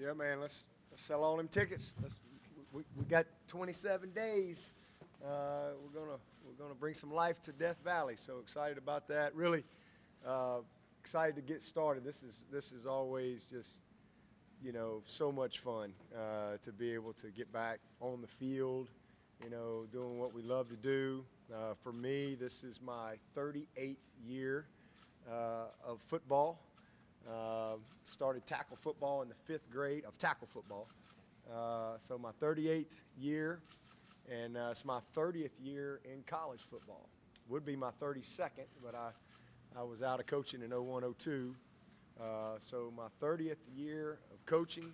Yeah, man. Let's sell all them tickets. We got 27 days. We're gonna bring some life to Death Valley. So excited about that. Really excited to get started. This is always just so much fun to be able to get back on the field. Doing what we love to do. For me, this is my 38th year of football. Started tackle football in the 5th grade of tackle football. So my 38th year, and it's my 30th year in college football. Would be my 32nd, but I was out of coaching in 01-02. So my 30th year of coaching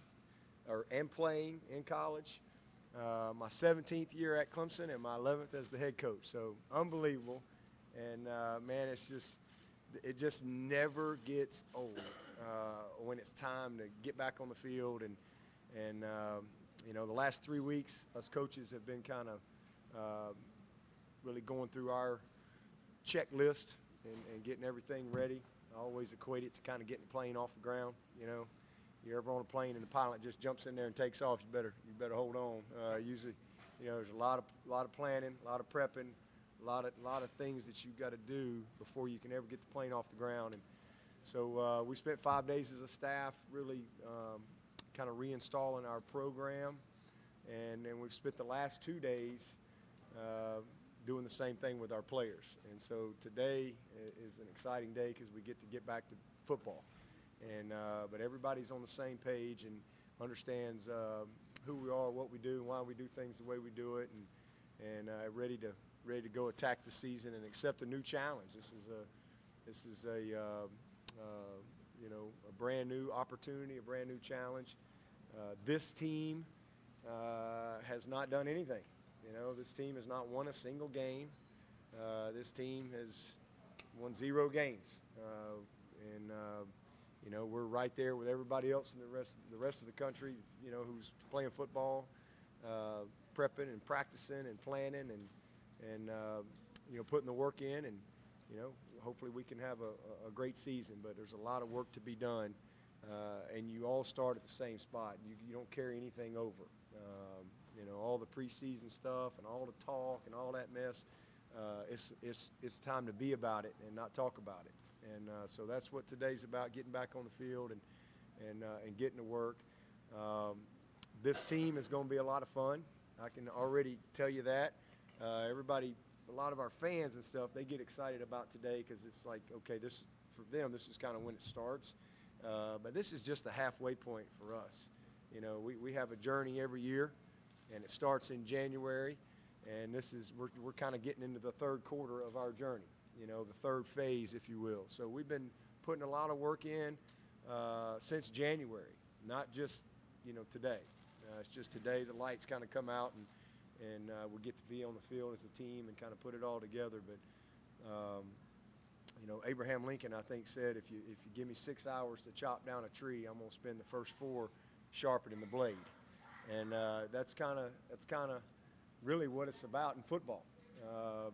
and playing in college. My 17th year at Clemson and my 11th as the head coach. So unbelievable. And, man, it just never gets old when it's time to get back on the field. And the last 3 weeks, us coaches have been kind of really going through our checklist and getting everything ready. I always equate it to kind of getting the plane off the ground. You're ever on a plane and the pilot just jumps in there and takes off, you better hold on. Usually, there's a lot of planning, a lot of prepping, a lot of things that you've got to do before you can ever get the plane off the ground. And so we spent 5 days as a staff really kind of reinstalling our program, and then we've spent the last 2 days doing the same thing with our players. And so today is an exciting day because we get back to football. And but everybody's on the same page and understands who we are, what we do, and why we do things the way we do it, and ready to go attack the season and accept a new challenge. This is a brand new opportunity, a brand new challenge. This team has not done anything. This team has not won a single game. This team has won 0 games, and we're right there with everybody else in the rest of the country, who's playing football, prepping and practicing and planning and putting the work in, and hopefully we can have a great season. But there's a lot of work to be done, and you all start at the same spot. You don't carry anything over. All the preseason stuff and all the talk and all that mess. It's time to be about it and not talk about it. And so that's what today's about: getting back on the field and getting to work. This team is going to be a lot of fun. I can already tell you that. Everybody, a lot of our fans and stuff, they get excited about today because it's like, okay, this for them, this is kind of when it starts. But this is just the halfway point for us. We have a journey every year, and it starts in January, and we're kind of getting into the 3rd quarter of our journey. The 3rd phase, if you will. So we've been putting a lot of work in since January, not just today. It's just today the lights kind of come out and we get to be on the field as a team and kind of put it all together. But Abraham Lincoln, I think, said if you give me 6 hours to chop down a tree, I'm going to spend the first 4 sharpening the blade. And that's kind of really what it's about in football.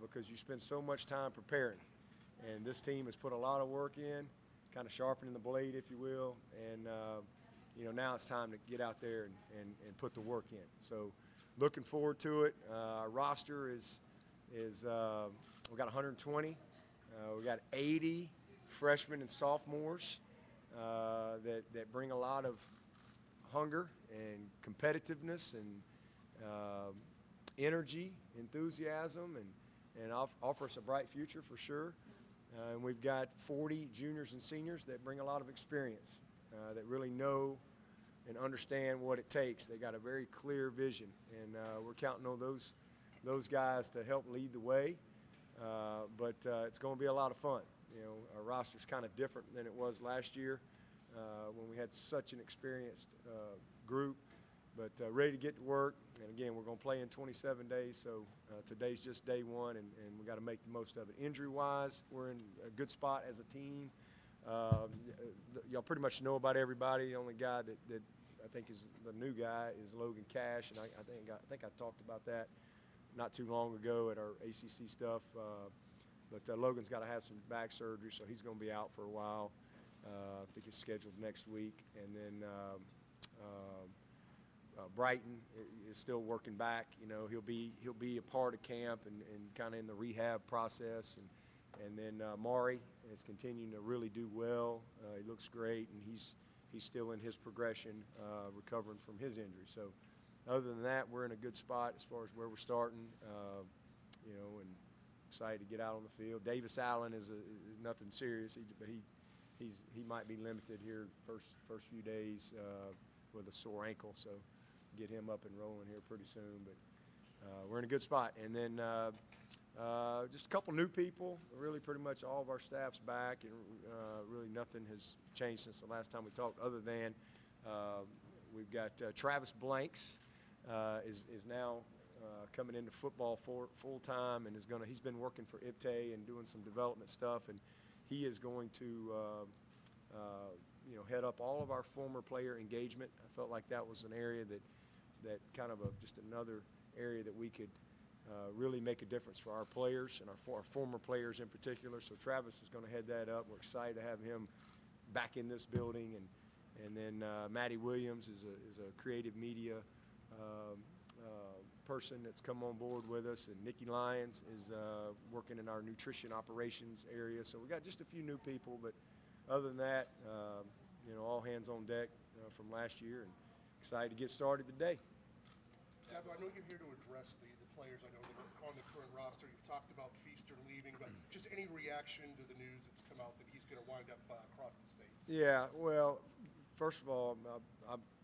Because you spend so much time preparing, and this team has put a lot of work in, kind of sharpening the blade, if you will, and now it's time to get out there and put the work in. So looking forward to it. Our roster is we got 120. We got 80 freshmen and sophomores that bring a lot of hunger and competitiveness and energy, enthusiasm, and offer us a bright future for sure. And we've got 40 juniors and seniors that bring a lot of experience, that really know and understand what it takes. They got a very clear vision, and we're counting on those guys to help lead the way. But it's going to be a lot of fun. Our roster's kind of different than it was last year when we had such an experienced group. But ready to get to work. And, again, we're going to play in 27 days, so today's just day 1, and we got to make the most of it. Injury-wise, we're in a good spot as a team. Y'all pretty much know about everybody. The only guy that I think is the new guy is Logan Cash, and I think I talked about that not too long ago at our ACC stuff. But Logan's got to have some back surgery, so he's going to be out for a while. I think it's scheduled next week. And then Brighton is still working back. You know, he'll be a part of camp and kind of in the rehab process. And then Maury is continuing to really do well. He looks great, and he's still in his progression, recovering from his injury. So other than that, we're in a good spot as far as where we're starting, you know, and excited to get out on the field. Davis Allen is nothing serious, but he might be limited here first few days with a sore ankle, so get him up and rolling here pretty soon. But we're in a good spot. And then just a couple new people. Really, pretty much all of our staff's back, and really nothing has changed since the last time we talked. Other than we've got Travis Blanks is now coming into football full time, and he's been working for IPTE and doing some development stuff, and he is going to you know, head up all of our former player engagement. I felt like that was an area that kind of just another area that we could really make a difference for our players and our former players in particular. So Travis is going to head that up. We're excited to have him back in this building, and then Maddie Williams is a creative media person that's come on board with us, and Nikki Lyons is working in our nutrition operations area. So we got just a few new people, but other than that, you know, all hands on deck from last year, and excited to get started today. Dabo, I know you're here to address the players. I know that are on the current roster. You've talked about Feaster leaving, but just any reaction to the news that's come out that he's going to wind up across the state? Yeah, well, first of all,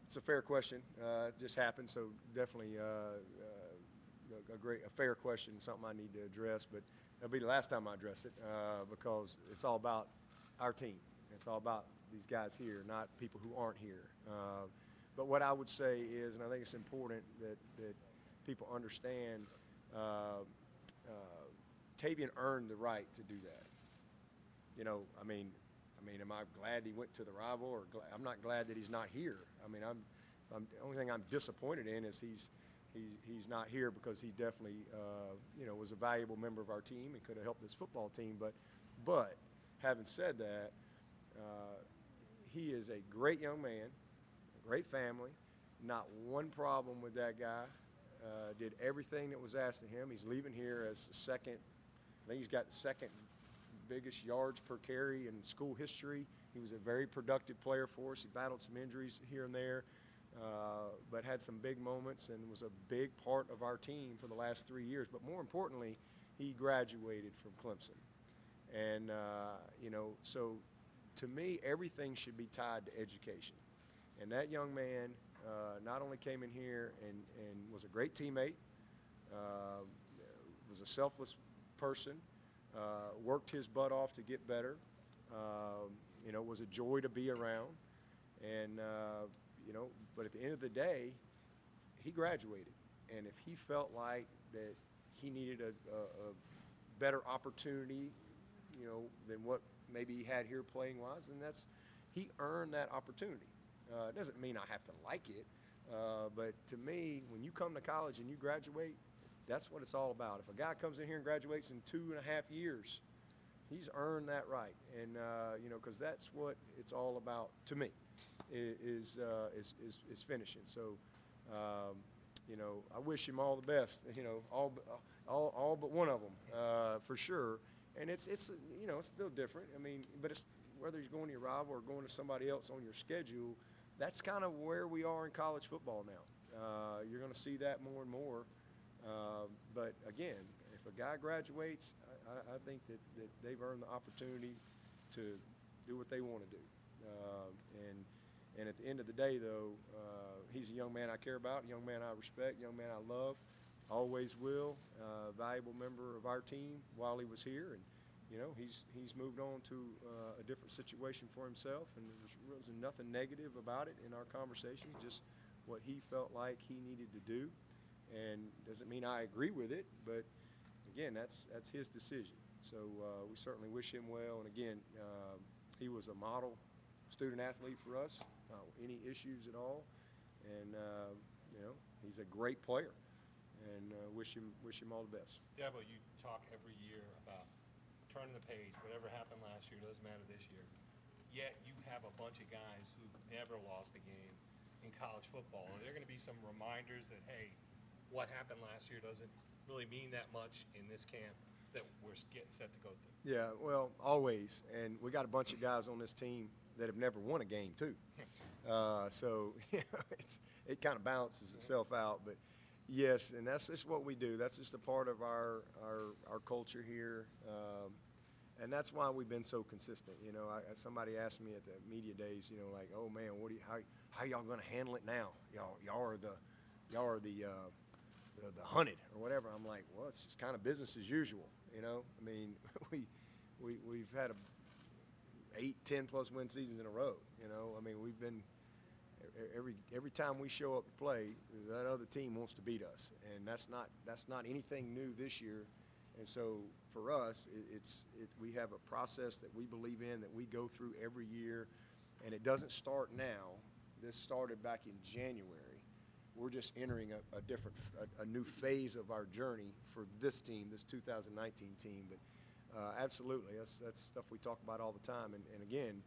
it's a fair question. It just happened, so definitely a fair question, something I need to address. But it'll be the last time I address it because it's all about our team. It's all about these guys here, not people who aren't here. But what I would say is, and I think it's important that people understand, Tavian earned the right to do that. You know, I mean, am I glad he went to the rival, or I'm not glad that he's not here? I mean, the only thing I'm disappointed in is he's not here, because he definitely, you know, was a valuable member of our team and could have helped this football team. But having said that, he is a great young man, a great family, not one problem with that guy. Did everything that was asked of him. He's leaving here as the second, I think he's got the second biggest yards per carry in school history. He was a very productive player for us. He battled some injuries here and there, but had some big moments and was a big part of our team for the last 3 years. But more importantly, he graduated from Clemson. And, you know, so to me, everything should be tied to education. And that young man not only came in here and was a great teammate, was a selfless person, worked his butt off to get better, you know, was a joy to be around. And, you know, but at the end of the day, he graduated. And if he felt like that he needed a better opportunity, you know, than what maybe he had here playing-wise, then he earned that opportunity. It doesn't mean I have to like it, but to me, when you come to college and you graduate, that's what it's all about. If a guy comes in here and graduates in 2.5 years, he's earned that right. And, you know, because that's what it's all about to me, is finishing. So, you know, I wish him all the best, you know, all but one of them, for sure. And it's you know, it's still different. I mean, but it's whether he's going to your rival or going to somebody else on your schedule, that's kind of where we are in college football now. You're going to see that more and more. But again, if a guy graduates, I think that they've earned the opportunity to do what they want to do. And at the end of the day, though, he's a young man I care about, a young man I respect, a young man I love, always will, a valuable member of our team while he was here. And, you know, he's moved on to a different situation for himself, and there was nothing negative about it in our conversation, just what he felt like he needed to do. And doesn't mean I agree with it, but again, that's his decision. So we certainly wish him well. And again, he was a model student athlete for us, any issues at all. And you know, he's a great player, and wish him all the best. Yeah, but you talk every year about turning the page. Whatever happened last year doesn't matter this year. Yet you have a bunch of guys who never lost a game, in college football. And there are going to be some reminders that, hey, what happened last year doesn't really mean that much in this camp that we're getting set to go through. Yeah, well, always. And we got a bunch of guys on this team that have never won a game, too. So it kind of balances itself out. But, yes, and that's just what we do. That's just a part of our culture here. And that's why we've been so consistent. You know, somebody asked me at the media days, you know, like, oh, man, how y'all going to handle it now? Y'all are the hunted or whatever. I'm like, well, it's just kind of business as usual. You know, I mean, we've had 8-10+ win seasons in a row. You know, I mean, we've been every time we show up to play, that other team wants to beat us, and that's not anything new this year. And so for us, we have a process that we believe in, that we go through every year, and it doesn't start now. This started back in January. We're just entering a new phase of our journey for this team, this 2019 team. But absolutely, that's stuff we talk about all the time. And again,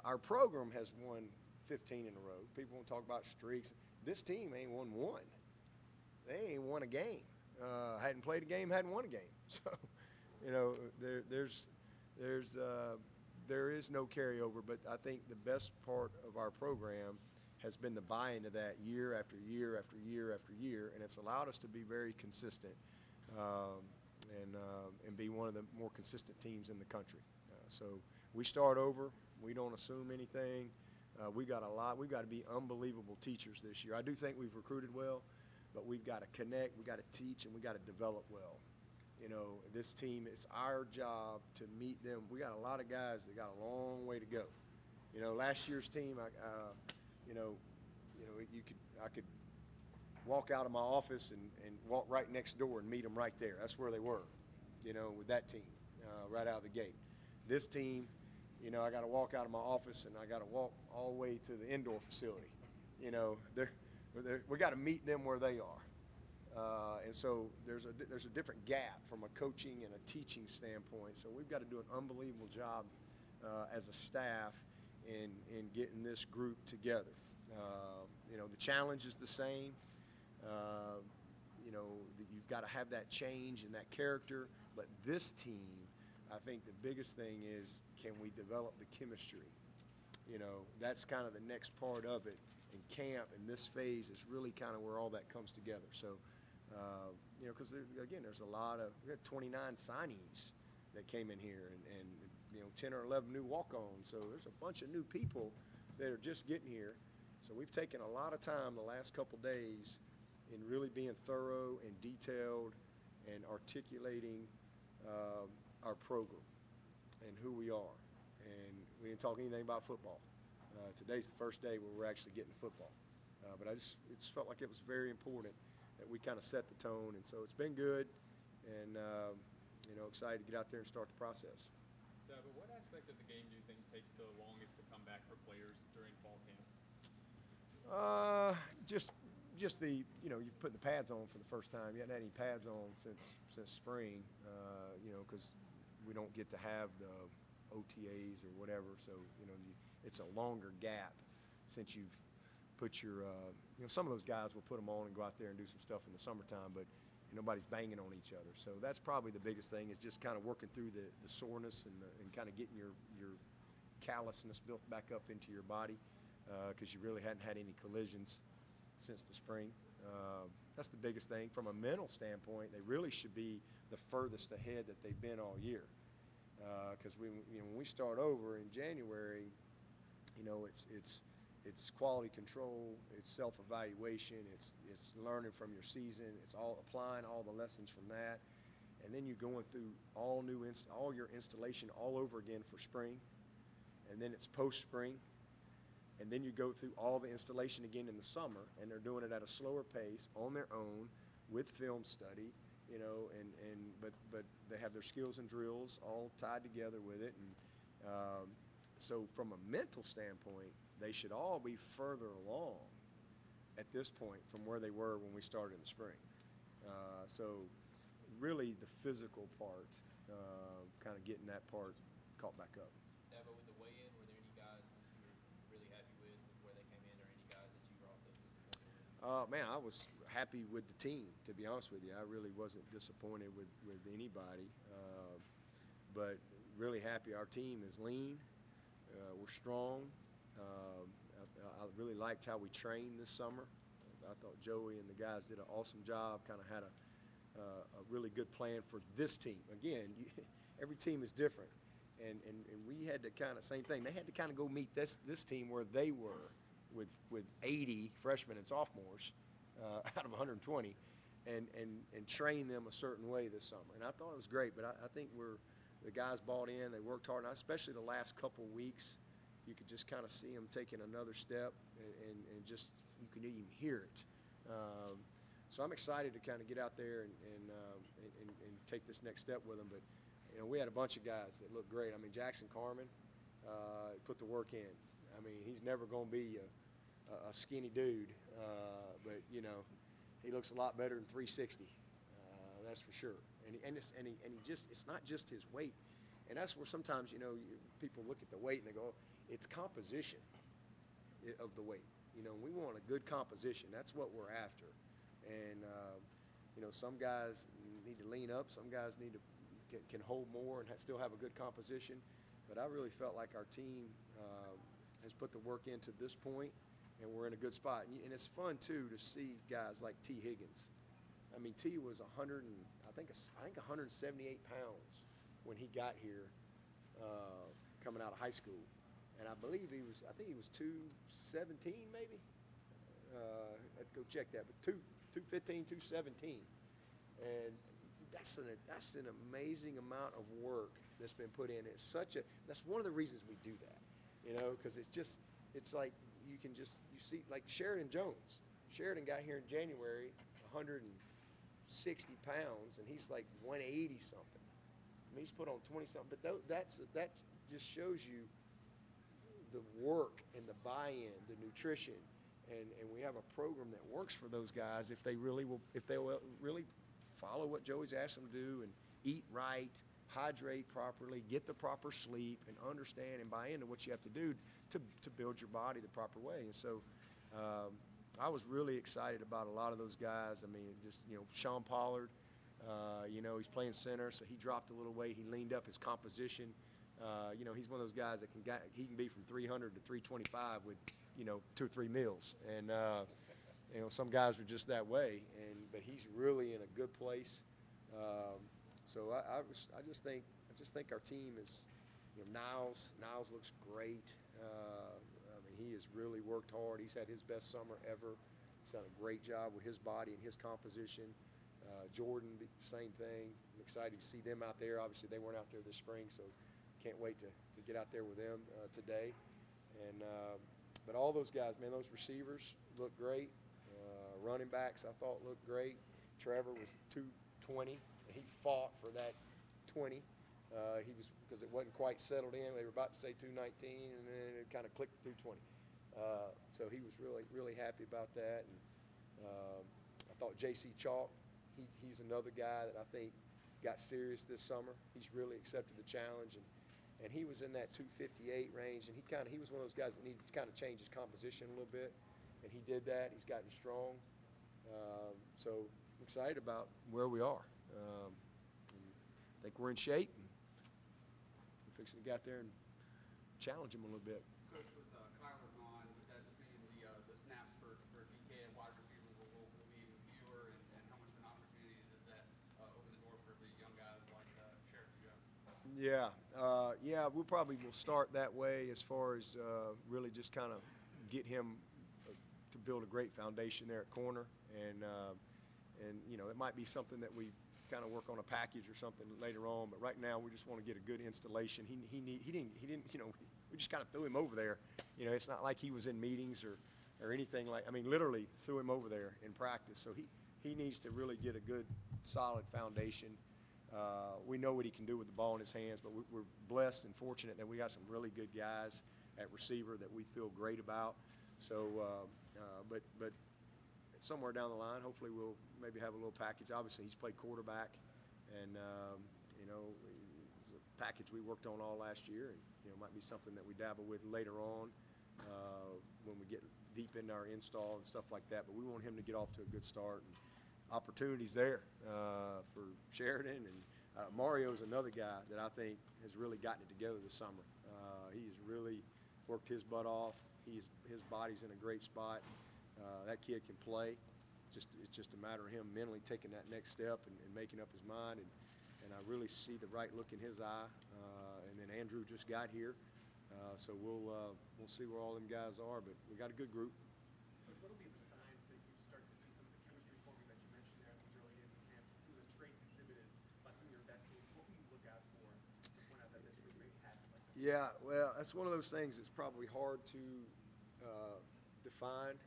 our program has won 15 in a row. People won't talk about streaks. This team ain't won one. They ain't won a game. Hadn't played a game, hadn't won a game. So, you know, there is no carryover. But I think the best part of our program has been the buy-in to that year after year after year after year, and it's allowed us to be very consistent and be one of the more consistent teams in the country. So we start over. We don't assume anything. We've got to be unbelievable teachers this year. I do think we've recruited well, but we've got to connect, we've got to teach, and we've got to develop well. You know, this team, it's our job to meet them. We got a lot of guys that got a long way to go. You know, last year's team, I could walk out of my office and walk right next door and meet them right there. That's where they were, you know, with that team, right out of the gate. This team, you know, I got to walk out of my office and I got to walk all the way to the indoor facility. You know, we got to meet them where they are. And so there's a different gap from a coaching and a teaching standpoint. So we've got to do an unbelievable job as a staff in getting this group together. You know, the challenge is the same. You know, you've got to have that change and that character. But this team, I think the biggest thing is, can we develop the chemistry? You know, that's kind of the next part of it. And camp and this phase is really kind of where all that comes together. So, you know, because there's we had 29 signees that came in here and you know, 10 or 11 new walk-ons. So there's a bunch of new people that are just getting here. So we've taken a lot of time the last couple days in really being thorough and detailed and articulating our program and who we are. And we didn't talk anything about football. Today's the first day where we're actually getting to football. But it just felt like it was very important that we kind of set the tone. And so it's been good, and you know, excited to get out there and start the process. But what aspect of the game do you think takes the longest to come back for players during fall camp? Just the, you know, you've put the pads on for the first time. You hadn't had any pads on since spring, you know, because we don't get to have the OTAs or whatever. So, you know, it's a longer gap since you've put your, you know, some of those guys will put them on and go out there and do some stuff in the summertime, but nobody's banging on each other. So that's probably the biggest thing, is just kind of working through the soreness and kind of getting your callousness built back up into your body, because you really hadn't had any collisions since the spring. That's the biggest thing. From a mental standpoint, they really should be the furthest ahead that they've been all year. Because when we start over in January, you know, it's quality control, it's self-evaluation, it's learning from your season, it's all applying all the lessons from that, and then you're going through all your installation all over again for spring, and then it's post-spring, and then you go through all the installation again in the summer, and they're doing it at a slower pace on their own with film study, you know, but they have their skills and drills all tied together with it, and so from a mental standpoint, they should all be further along at this point from where they were when we started in the spring. So really the physical part, kind of getting that part caught back up. Yeah, but with the weigh-in, were there any guys you were really happy with where they came in, or any guys that you Man, I was happy with the team, to be honest with you. I really wasn't disappointed with anybody, but really happy. Our team is lean. We're strong. I really liked how we trained this summer. I thought Joey and the guys did an awesome job, kind of had a really good plan for this team. Again, every team is different, and we had to kind of, same thing, they had to kind of go meet this team where they were with 80 freshmen and sophomores out of 120 and train them a certain way this summer. And I thought it was great, but I think the guys bought in, they worked hard, and especially the last couple weeks, you could just kind of see them taking another step, and just, you can even hear it. So I'm excited to kind of get out there and take this next step with them. But, you know, we had a bunch of guys that looked great. I mean, Jackson Carmen put the work in. I mean, he's never going to be a skinny dude, but, you know, he looks a lot better than 360. That's for sure. And he just, it's not just his weight. And that's where sometimes, you know, people look at the weight and they go, it's composition of the weight. You know, we want a good composition. That's what we're after. And, you know, some guys need to lean up. Some guys need to can hold more and still have a good composition. But I really felt like our team has put the work into this point, and we're in a good spot. And it's fun, too, to see guys like T. Higgins. I mean, T was 178 pounds when he got here coming out of high school. And I believe he was 217 maybe. I'd go check that, but 215, 217. And that's an amazing amount of work that's been put in. That's one of the reasons we do that, you know, because it's like you see like Sheridan Jones. Sheridan got here in January, 160 pounds, and he's like 180 something. I mean, he's put on 20 something, but that just shows you the work and the buy-in, the nutrition, and we have a program that works for those guys if they will really follow what Joey's asked them to do and eat right, hydrate properly, get the proper sleep, and understand and buy into what you have to do to build your body the proper way. And so I was really excited about a lot of those guys. I mean, just, you know, Sean Pollard, you know, he's playing center, so he dropped a little weight. He leaned up his composition. You know, he's one of those guys that he can be from 300 to 325 with, you know, 2 or 3 meals. And, you know, some guys are just that way. But he's really in a good place. So I just think our team is, you know, Niles looks great. I mean, he has really worked hard. He's had his best summer ever. He's done a great job with his body and his composition. Jordan, same thing. I'm excited to see them out there. Obviously, they weren't out there this spring, so can't wait to get out there with them today. And but all those guys, man, those receivers look great. Running backs, I thought, looked great. Trevor was 220. He fought for that 20. He was, because it wasn't quite settled in. They were about to say 219, and then it kind of clicked 220. So he was really happy about that. And I thought J.C. Chalk, he's another guy that I think got serious this summer. He's really accepted the challenge, and he was in that 258 range, and he was one of those guys that needed to kind of change his composition a little bit, and he did that. He's gotten strong. So I'm excited about where we are. I think we're in shape, and we're fixing to get out there and challenge him a little bit. Coach, with Kyler gone, does that just mean the snaps for DK and wide receivers will be even fewer, and how much of an opportunity does that open the door for the young guys like Sheridan Jones? Yeah, we probably will start that way as far as really just kind of get him to build a great foundation there at corner, and you know, it might be something that we kind of work on a package or something later on, but right now we just want to get a good installation. He didn't, you know, we just kind of threw him over there. You know, it's not like he was in meetings or anything like, I mean, literally threw him over there in practice. So he needs to really get a good, solid foundation. We know what he can do with the ball in his hands, but we're blessed and fortunate that we got some really good guys at receiver that we feel great about. So, but somewhere down the line, hopefully we'll maybe have a little package. Obviously, he's played quarterback, and you know, it was a package we worked on all last year, and you know, might be something that we dabble with later on when we get deep into our install and stuff like that. But we want him to get off to a good start. And opportunities there for Sheridan, and Mario's another guy that I think has really gotten it together this summer. He's really worked his butt off. His body's in a great spot. That kid can play. It's just a matter of him mentally taking that next step and making up his mind. And I really see the right look in his eye. And then Andrew just got here, so we'll see where all them guys are. But we got a good group. Coach, what will be the signs that you start to see some of the chemistry forming that you mentioned there in these early days of camp, some of the traits exhibited by some of your best teams? What will you look out for to point out that this group maybe has it like that? Yeah, well, that's one of those things that's probably hard to define,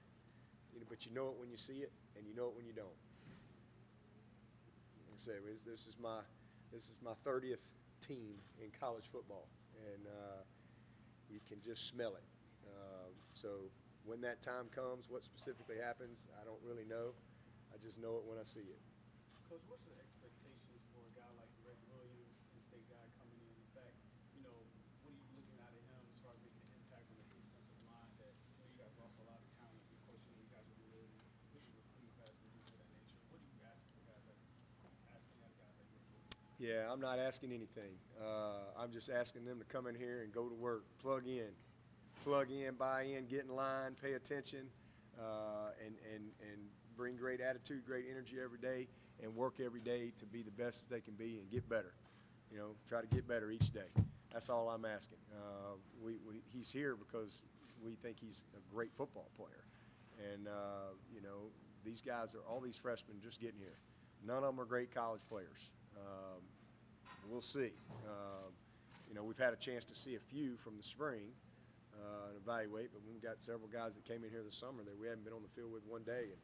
but you know it when you see it, and you know it when you don't. Like I say, this is my 30th team in college football, and you can just smell it. So when that time comes, what specifically happens, I don't really know. I just know it when I see it. Coach, what's the expectations for a guy like Greg Williams, in-state guy coming in? In fact, what are you looking out of him as far as making an impact on the defensive line? That you guys lost a lot of talent. Of course, you guys will be really with the recruiting class and things of that nature. What are you asking for guys like Greg Williams? Yeah, I'm not asking anything. I'm just asking them to come in here and go to work, plug in, buy in, get in line, pay attention, and bring great attitude, great energy every day, and work every day to be the best that they can be and get better. Try to get better each day. That's all I'm asking. He's here because we think he's a great football player. And, these guys all these freshmen just getting here. None of them are great college players. We'll see. We've had a chance to see a few from the spring and evaluate, but we've got several guys that came in here this summer that we haven't been on the field with one day. And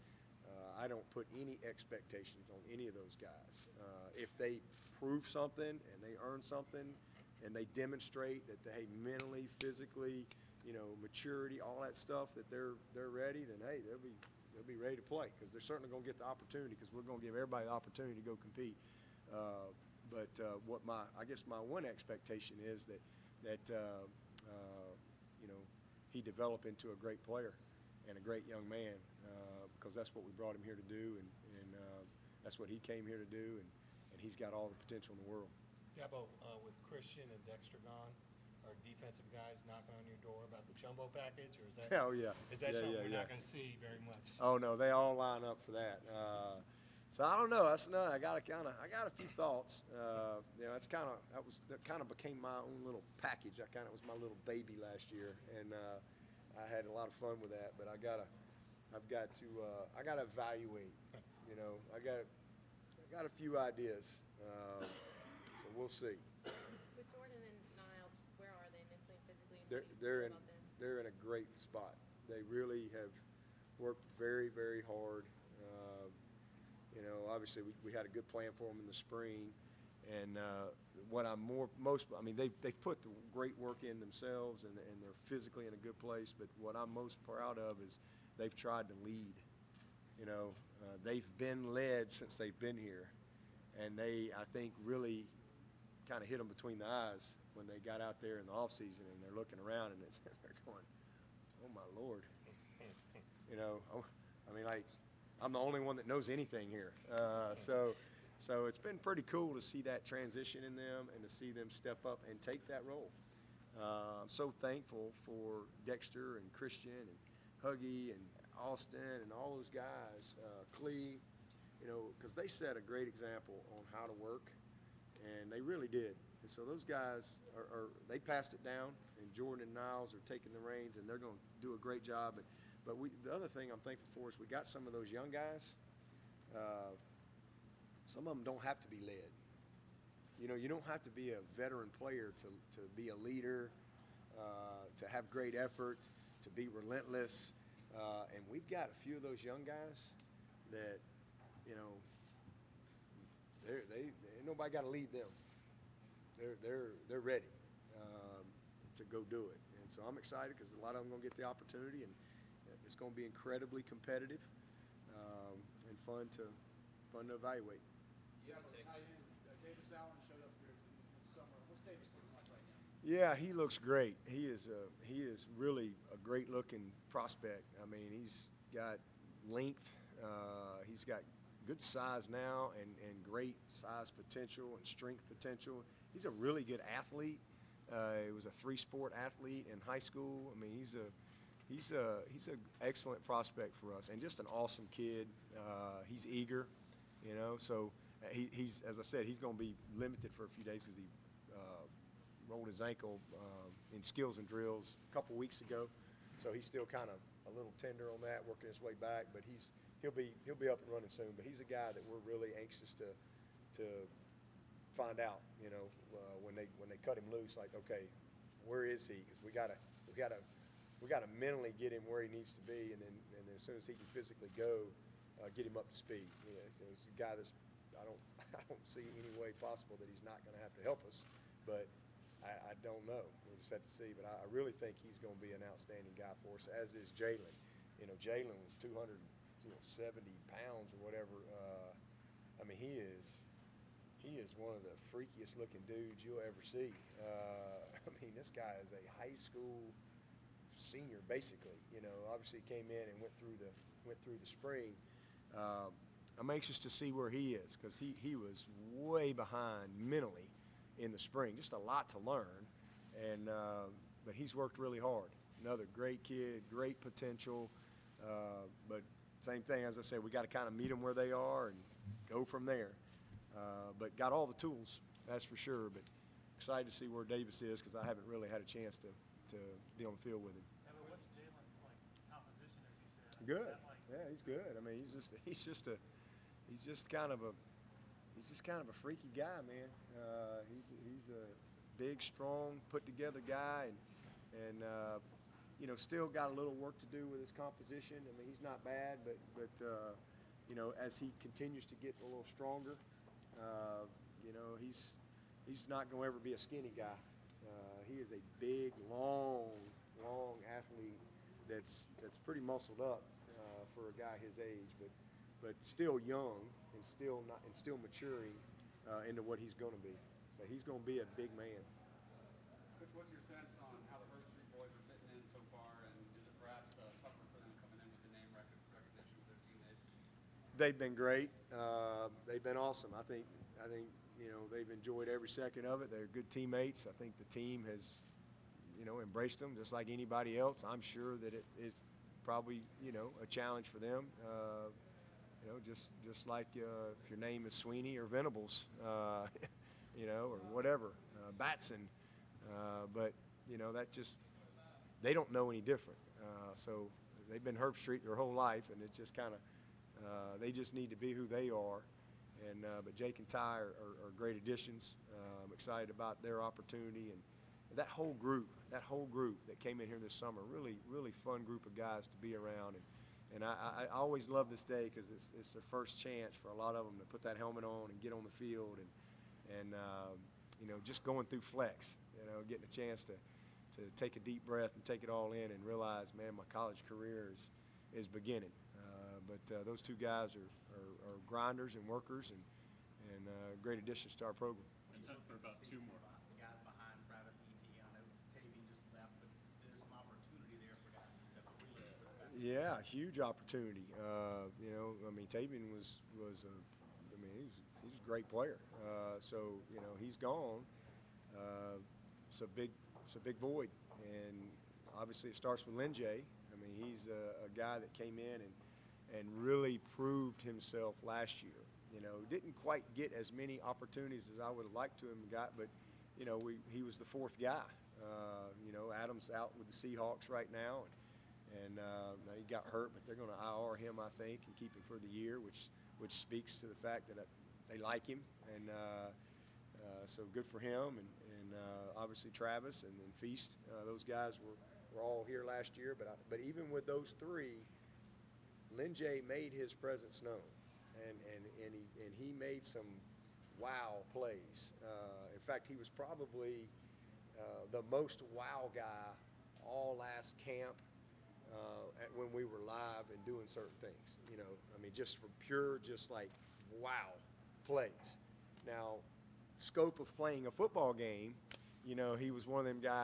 I don't put any expectations on any of those guys. If they prove something and they earn something and they demonstrate that they mentally, physically, maturity, all that stuff, that they're ready, then hey, they'll be ready to play, because they're certainly going to get the opportunity, because we're going to give everybody the opportunity to go compete. But I guess my one expectation is that he develop into a great player and a great young man, because that's what we brought him here to do, and that's what he came here to do, and he's got all the potential in the world. Dabo, with Christian and Dexter gone, are defensive guys knocking on your door about the jumbo package, or is that? Oh yeah. Is that something we're yeah. not going to see very much? Oh no, they all line up for that. So I don't know. That's I got a few thoughts. That kind of became my own little package. It was my little baby last year, and I had a lot of fun with that. But I got to evaluate. I got a few ideas. So we'll see. With Jordan and Niles, where are they mentally, physically? And what do you They're feel about them? they're in a great spot. They really have worked very, very hard. Obviously we had a good plan for them in the spring, and what I'm they've put the great work in themselves, and they're physically in a good place. But what I'm most proud of is they've tried to lead. They've been led since they've been here, and I think, really kind of hit them between the eyes when they got out there in the off season, and they're looking around and they're going, "Oh my Lord!" I'm the only one that knows anything here. So it's been pretty cool to see that transition in them and to see them step up and take that role. I'm so thankful for Dexter and Christian and Huggy and Austin and all those guys, Clee, because they set a great example on how to work, and they really did. And so those guys they passed it down, and Jordan and Niles are taking the reins, and they're going to do a great job. But the other thing I'm thankful for is we got some of those young guys. Some of them don't have to be led. You don't have to be a veteran player to be a leader, to have great effort, to be relentless. And we've got a few of those young guys that, ain't nobody got to lead them. They're ready to go do it. And so I'm excited, because a lot of them are going to get the opportunity, and it's going to be incredibly competitive and fun to evaluate. You have a tight end. Davis Allen showed up here in the summer. What's Davis looking like right now? Yeah, he looks great. He is really a great-looking prospect. I mean, he's got length. He's got good size now and great size potential and strength potential. He's a really good athlete. He was a three-sport athlete in high school. I mean, he's an excellent prospect for us and just an awesome kid. He's eager, you know. So he's, as I said, he's going to be limited for a few days because he rolled his ankle in skills and drills a couple weeks ago. So he's still kind of a little tender on that, working his way back. But he'll be up and running soon. But he's a guy that we're really anxious to find out. You know, when they cut him loose, like, okay, where is he? Because we gotta mentally get him where he needs to be, and then as soon as he can physically go, get him up to speed. Yeah, so it's a guy that's I don't see any way possible that he's not going to have to help us, but I don't know. We'll just have to see. But I really think he's going to be an outstanding guy for us, as is Jalen. You know, Jalen was 270 pounds or whatever. I mean, he is one of the freakiest looking dudes you'll ever see. I mean, this guy is a high school senior, basically. You know, obviously came in and went through the spring. I'm anxious to see where he is because he was way behind mentally in the spring. Just a lot to learn, and but he's worked really hard. Another great kid, great potential, but same thing, as I said, we got to kind of meet them where they are and go from there. But got all the tools, that's for sure. But excited to see where Davis is because I haven't really had a chance to be on the field with him. Yeah, but what's Jalen's composition, as you said? Good. Is that Yeah, he's good. I mean, he's just kind of a freaky guy, man. He's a big, strong, put together guy, and you know, still got a little work to do with his composition. I mean, he's not bad, but you know, as he continues to get a little stronger, you know, he's not going to ever be a skinny guy. He is a big, long athlete that's pretty muscled up for a guy his age, but still young and still maturing into what he's going to be. But he's going to be a big man. Coach, what's your sense on how the Herbst Street boys are fitting in so far, and is it perhaps tougher for them coming in with the name recognition with their teammates? They've been great. They've been awesome. I think you know, they've enjoyed every second of it. They're good teammates. I think the team has, you know, embraced them just like anybody else. I'm sure that it is probably, you know, a challenge for them. You know, just like if your name is Swinney or Venables, you know, or whatever, Batson. But you know, they don't know any different. So they've been Herbst Street their whole life, and it's just kind of they just need to be who they are. And but Jake and Ty are great additions. I'm excited about their opportunity, and that whole group that came in here this summer, really fun group of guys to be around. And I always love this day because it's their first chance for a lot of them to put that helmet on and get on the field and you know, just going through flex, you know, getting a chance to take a deep breath and take it all in and realize, man, my college career is beginning. But those two guys are grinders and workers and great additions to our program. It's time for about two more. The guys behind Travis E.T. I know Tavian just left, but there's some opportunity there for guys to step up. Yeah, huge opportunity. You know, I mean, Tavian was I mean, he's a great player. So you know, he's gone. It's a big void, and obviously it starts with Lin J. I mean, he's a guy that came in and really proved himself last year. You know, didn't quite get as many opportunities as I would have liked to have got, but you know, he was the fourth guy. You know, Adams out with the Seahawks right now, and he got hurt, but they're going to IR him, I think, and keep him for the year, which speaks to the fact that they like him, and so good for him, and obviously Travis and then Feast. Those guys were all here last year, but even with those three, Lin J made his presence known, and he made some wow plays. In fact, he was probably the most wow guy all last camp when we were live and doing certain things. You know, I mean, just for pure, just like wow plays. Now, scope of playing a football game you know, he was one of them guys